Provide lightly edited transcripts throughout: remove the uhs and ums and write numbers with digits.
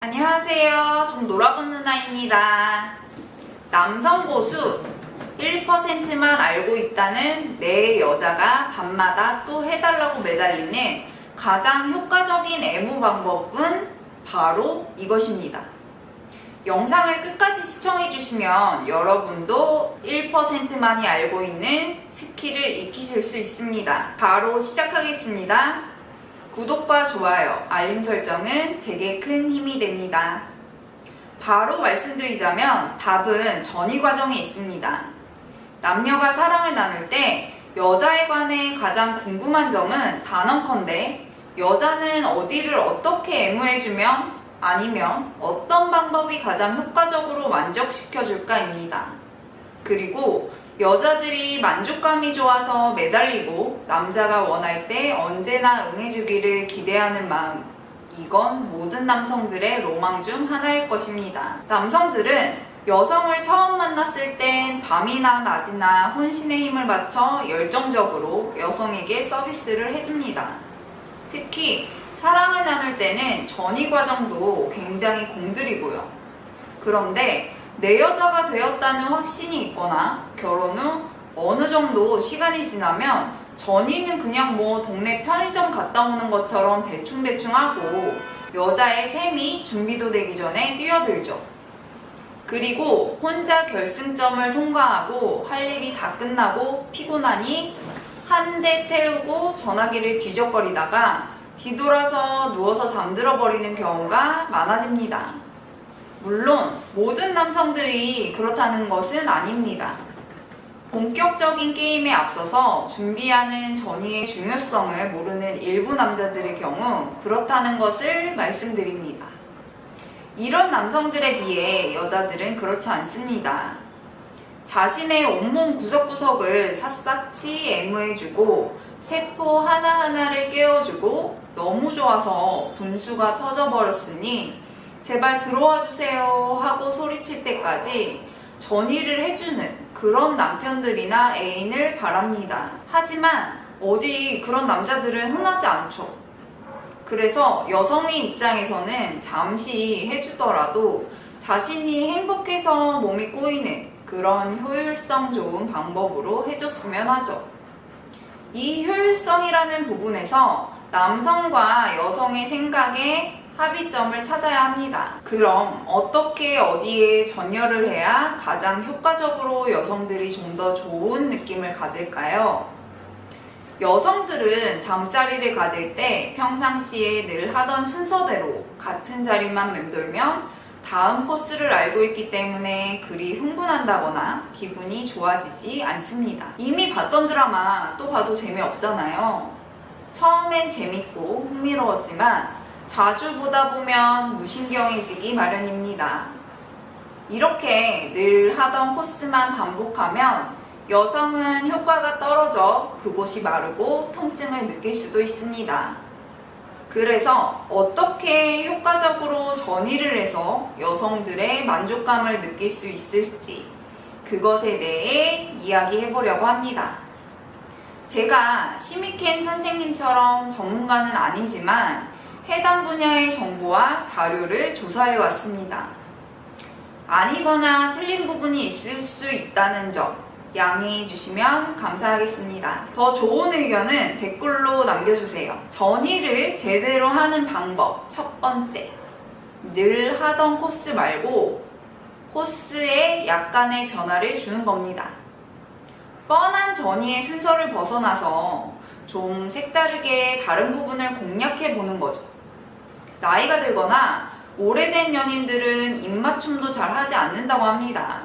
안녕하세요. 전 놀아보는 아이입니다. 남성 고수 1%만 알고 있다는 내 여자가 밤마다 또 해달라고 매달리는 가장 효과적인 애무 방법은 바로 이것입니다. 영상을 끝까지 시청해주시면 여러분도 1%만이 알고 있는 스킬을 익히실 수 있습니다. 바로 시작하겠습니다. 구독과 좋아요, 알림 설정은 제게 큰 힘이 됩니다. 바로 말씀드리자면 답은 전이 과정에 있습니다. 남녀가 사랑을 나눌 때 여자에 관해 가장 궁금한 점은 단언컨대 여자는 어디를 어떻게 애무해주면 아니면 어떤 방법이 가장 효과적으로 만족시켜줄까입니다. 그리고 여자들이 만족감이 좋아서 매달리고 남자가 원할 때 언제나 응해주기를 기대하는 마음, 이건 모든 남성들의 로망 중 하나일 것입니다. 남성들은 여성을 처음 만났을 땐 밤이나 낮이나 혼신의 힘을 바쳐 열정적으로 여성에게 서비스를 해줍니다. 특히 사랑을 나눌 때는 전이 과정도 굉장히 공들이고요. 그런데 내 여자가 되었다는 확신이 있거나 결혼 후 어느 정도 시간이 지나면 전이는 그냥 동네 편의점 갔다 오는 것처럼 대충대충 하고 여자의 셈이 준비도 되기 전에 뛰어들죠. 그리고 혼자 결승점을 통과하고 할 일이 다 끝나고 피곤하니 한 대 태우고 전화기를 뒤적거리다가 뒤돌아서 누워서 잠들어 버리는 경우가 많아집니다. 물론 모든 남성들이 그렇다는 것은 아닙니다. 본격적인 게임에 앞서서 준비하는 전의의 중요성을 모르는 일부 남자들의 경우 그렇다는 것을 말씀드립니다. 이런 남성들에 비해 여자들은 그렇지 않습니다. 자신의 온몸 구석구석을 샅샅이 애무해주고 세포 하나하나를 깨워주고 너무 좋아서 분수가 터져버렸으니 제발 들어와 주세요 하고 소리칠 때까지 전의를 해주는 그런 남편들이나 애인을 바랍니다. 하지만 어디 그런 남자들은 흔하지 않죠. 그래서 여성의 입장에서는 잠시 해주더라도 자신이 행복해서 몸이 꼬이는 그런 효율성 좋은 방법으로 해줬으면 하죠. 이 효율성이라는 부분에서 남성과 여성의 생각에 합의점을 찾아야 합니다. 그럼 어떻게 어디에 전열을 해야 가장 효과적으로 여성들이 좀 더 좋은 느낌을 가질까요? 여성들은 잠자리를 가질 때 평상시에 늘 하던 순서대로 같은 자리만 맴돌면 다음 코스를 알고 있기 때문에 그리 흥분한다거나 기분이 좋아지지 않습니다. 이미 봤던 드라마 또 봐도 재미없잖아요. 처음엔 재밌고 흥미로웠지만 자주 보다 보면 무신경해지기 마련입니다. 이렇게 늘 하던 코스만 반복하면 여성은 효과가 떨어져 그곳이 마르고 통증을 느낄 수도 있습니다. 그래서 어떻게 효과적으로 전의를 해서 여성들의 만족감을 느낄 수 있을지 그것에 대해 이야기해 보려고 합니다. 제가 시미켄 선생님처럼 전문가는 아니지만 해당 분야의 정보와 자료를 조사해 왔습니다. 아니거나 틀린 부분이 있을 수 있다는 점 양해해 주시면 감사하겠습니다. 더 좋은 의견은 댓글로 남겨주세요. 전의를 제대로 하는 방법 첫 번째, 늘 하던 코스 말고 코스에 약간의 변화를 주는 겁니다. 뻔한 전의의 순서를 벗어나서 좀 색다르게 다른 부분을 공략해 보는 거죠. 나이가 들거나 오래된 연인들은 입맞춤도 잘 하지 않는다고 합니다.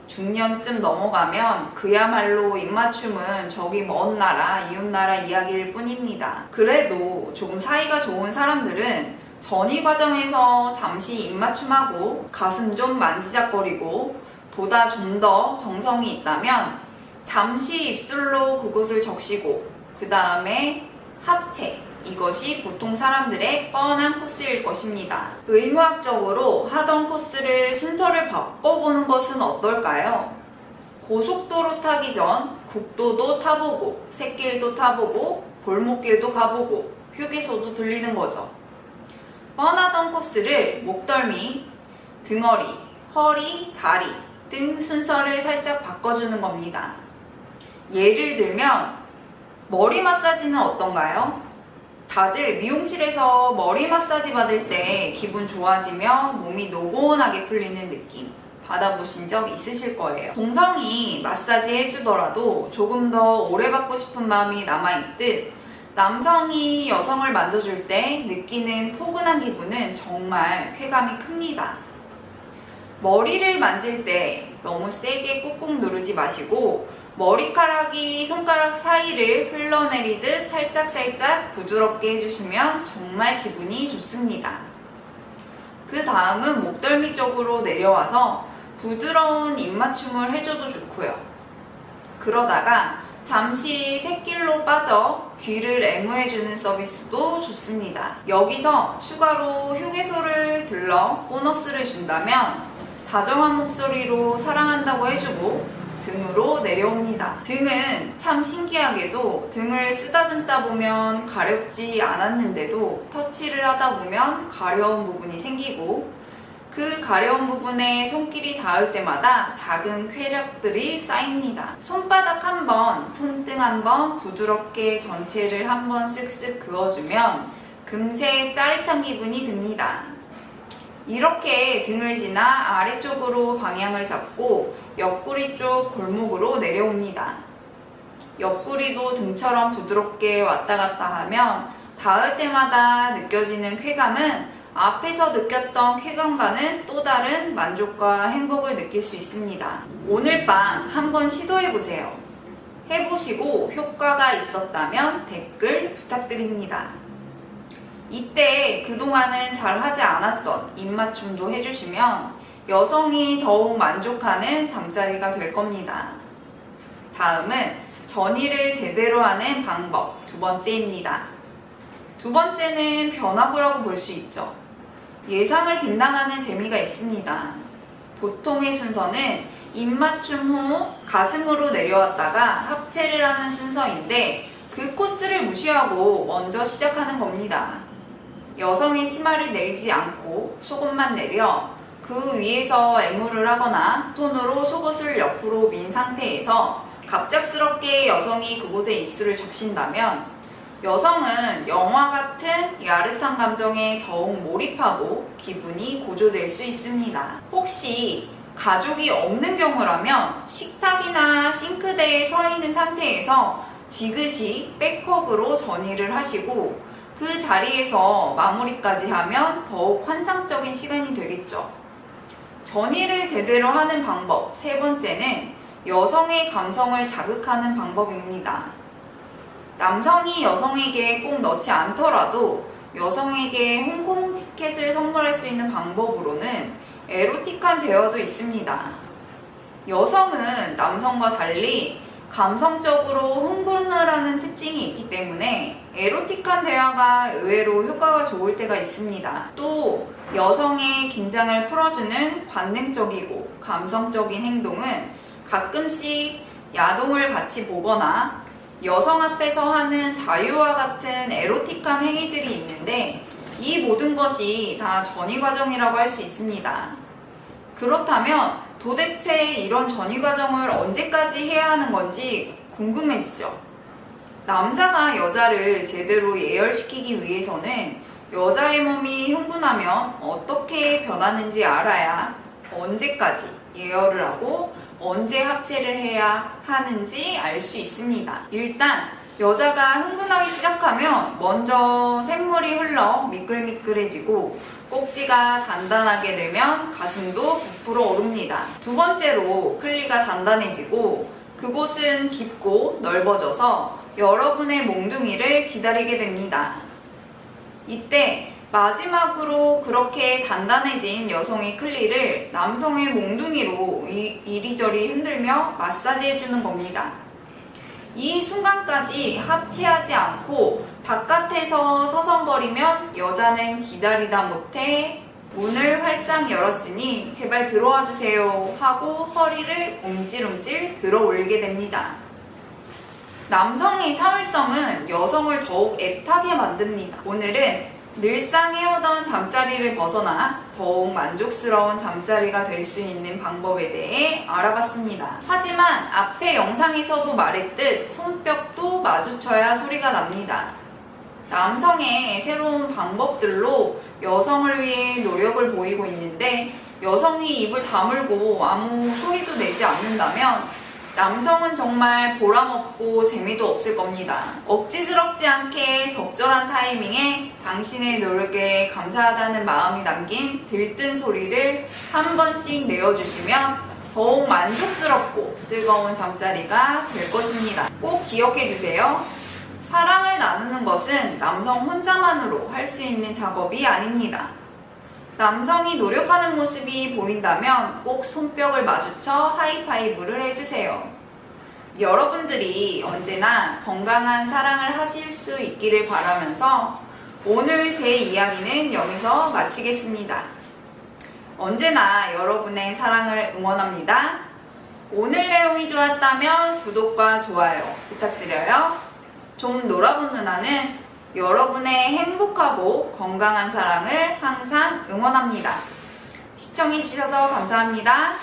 중년쯤 넘어가면 그야말로 입맞춤은 저기 먼 나라, 이웃나라 이야기일 뿐입니다. 그래도 조금 사이가 좋은 사람들은 전의 과정에서 잠시 입맞춤하고 가슴 좀 만지작거리고 보다 좀 더 정성이 있다면 잠시 입술로 그곳을 적시고 그 다음에 합체, 이것이 보통 사람들의 뻔한 코스일 것입니다. 의무학적으로 하던 코스를 순서를 바꿔보는 것은 어떨까요? 고속도로 타기 전 국도도 타보고 샛길도 타보고 골목길도 가보고 휴게소도 들리는 거죠. 뻔하던 코스를 목덜미, 등허리, 허리, 다리 등 순서를 살짝 바꿔주는 겁니다. 예를 들면 머리 마사지는 어떤가요? 다들 미용실에서 머리 마사지 받을 때 기분 좋아지며 몸이 노곤하게 풀리는 느낌 받아보신 적 있으실 거예요. 동성이 마사지 해주더라도 조금 더 오래 받고 싶은 마음이 남아있듯 남성이 여성을 만져줄 때 느끼는 포근한 기분은 정말 쾌감이 큽니다. 머리를 만질 때 너무 세게 꾹꾹 누르지 마시고 머리카락이 손가락 사이를 흘러내리듯 살짝살짝 부드럽게 해주시면 정말 기분이 좋습니다. 그 다음은 목덜미 쪽으로 내려와서 부드러운 입맞춤을 해줘도 좋고요. 그러다가 잠시 샛길로 빠져 귀를 애무해주는 서비스도 좋습니다. 여기서 추가로 휴게소를 들러 보너스를 준다면 다정한 목소리로 사랑한다고 해주고 등으로 내려옵니다. 등은 참 신기하게도 등을 쓰다듬다 보면 가렵지 않았는데도 터치를 하다 보면 가려운 부분이 생기고 그 가려운 부분에 손길이 닿을 때마다 작은 쾌락들이 쌓입니다. 손바닥 한 번, 손등 한 번 부드럽게 전체를 한 번 쓱쓱 그어주면 금세 짜릿한 기분이 듭니다. 이렇게 등을 지나 아래쪽으로 방향을 잡고 옆구리 쪽 골목으로 내려옵니다. 옆구리도 등처럼 부드럽게 왔다 갔다 하면 닿을 때마다 느껴지는 쾌감은 앞에서 느꼈던 쾌감과는 또 다른 만족과 행복을 느낄 수 있습니다. 오늘 밤 한번 시도해보세요. 해보시고 효과가 있었다면 댓글 부탁드립니다. 이때 그동안은 잘 하지 않았던 입맞춤도 해주시면 여성이 더욱 만족하는 잠자리가 될 겁니다. 다음은 전이를 제대로 하는 방법 두 번째입니다. 두 번째는 변화구라고 볼 수 있죠. 예상을 빗나가는 재미가 있습니다. 보통의 순서는 입맞춤 후 가슴으로 내려왔다가 합체를 하는 순서인데 그 코스를 무시하고 먼저 시작하는 겁니다. 여성의 치마를 내리지 않고 속옷만 내려 그 위에서 애무를 하거나 손으로 속옷을 옆으로 민 상태에서 갑작스럽게 여성이 그곳에 입술을 적신다면 여성은 영화 같은 야릇한 감정에 더욱 몰입하고 기분이 고조될 수 있습니다. 혹시 가족이 없는 경우라면 식탁이나 싱크대에 서 있는 상태에서 지그시 백허그로 전이를 하시고 그 자리에서 마무리까지 하면 더욱 환상적인 시간이 되겠죠. 전이를 제대로 하는 방법 세 번째는 여성의 감성을 자극하는 방법입니다. 남성이 여성에게 꼭 넣지 않더라도 여성에게 홍콩 티켓을 선물할 수 있는 방법으로는 에로틱한 대화도 있습니다. 여성은 남성과 달리 감성적으로 흥분을 하는 특징이 있기 때문에 에로틱한 대화가 의외로 효과가 좋을 때가 있습니다. 또 여성의 긴장을 풀어주는 관능적이고 감성적인 행동은 가끔씩 야동을 같이 보거나 여성 앞에서 하는 자유와 같은 에로틱한 행위들이 있는데 이 모든 것이 다 전이 과정이라고 할 수 있습니다. 그렇다면 도대체 이런 전이 과정을 언제까지 해야 하는 건지 궁금해지죠. 남자가 여자를 제대로 예열시키기 위해서는 여자의 몸이 흥분하면 어떻게 변하는지 알아야 언제까지 예열을 하고 언제 합체를 해야 하는지 알 수 있습니다. 일단 여자가 흥분하기 시작하면 먼저 샘물이 흘러 미끌미끌해지고 꼭지가 단단하게 되면 가슴도 부풀어 오릅니다. 두 번째로 클리가 단단해지고 그곳은 깊고 넓어져서 여러분의 몽둥이를 기다리게 됩니다. 이때 마지막으로 그렇게 단단해진 여성의 클리를 남성의 몽둥이로 이리저리 흔들며 마사지해주는 겁니다. 이 순간까지 합체하지 않고 바깥에서 서성거리면 여자는 기다리다 못해 문을 활짝 열었으니 제발 들어와 주세요 하고 허리를 움찔움찔 들어 올리게 됩니다. 남성의 참을성은 여성을 더욱 애타게 만듭니다. 오늘은 늘상 해오던 잠자리를 벗어나 더욱 만족스러운 잠자리가 될 수 있는 방법에 대해 알아봤습니다. 하지만 앞에 영상에서도 말했듯 손뼉도 마주쳐야 소리가 납니다. 남성의 새로운 방법들로 여성을 위해 노력을 보이고 있는데 여성이 입을 다물고 아무 소리도 내지 않는다면 남성은 정말 보람없고 재미도 없을 겁니다. 억지스럽지 않게 적절한 타이밍에 당신의 노력에 감사하다는 마음이 담긴 들뜬 소리를 한 번씩 내어주시면 더욱 만족스럽고 뜨거운 잠자리가 될 것입니다. 꼭 기억해주세요. 사랑을 나누는 것은 남성 혼자만으로 할 수 있는 작업이 아닙니다. 남성이 노력하는 모습이 보인다면 꼭 손뼉을 마주쳐 하이파이브를 해주세요. 여러분들이 언제나 건강한 사랑을 하실 수 있기를 바라면서 오늘 제 이야기는 여기서 마치겠습니다. 언제나 여러분의 사랑을 응원합니다. 오늘 내용이 좋았다면 구독과 좋아요 부탁드려요. 좀 놀아본 누나는 여러분의 행복하고 건강한 사랑을 항상 응원합니다. 시청해주셔서 감사합니다.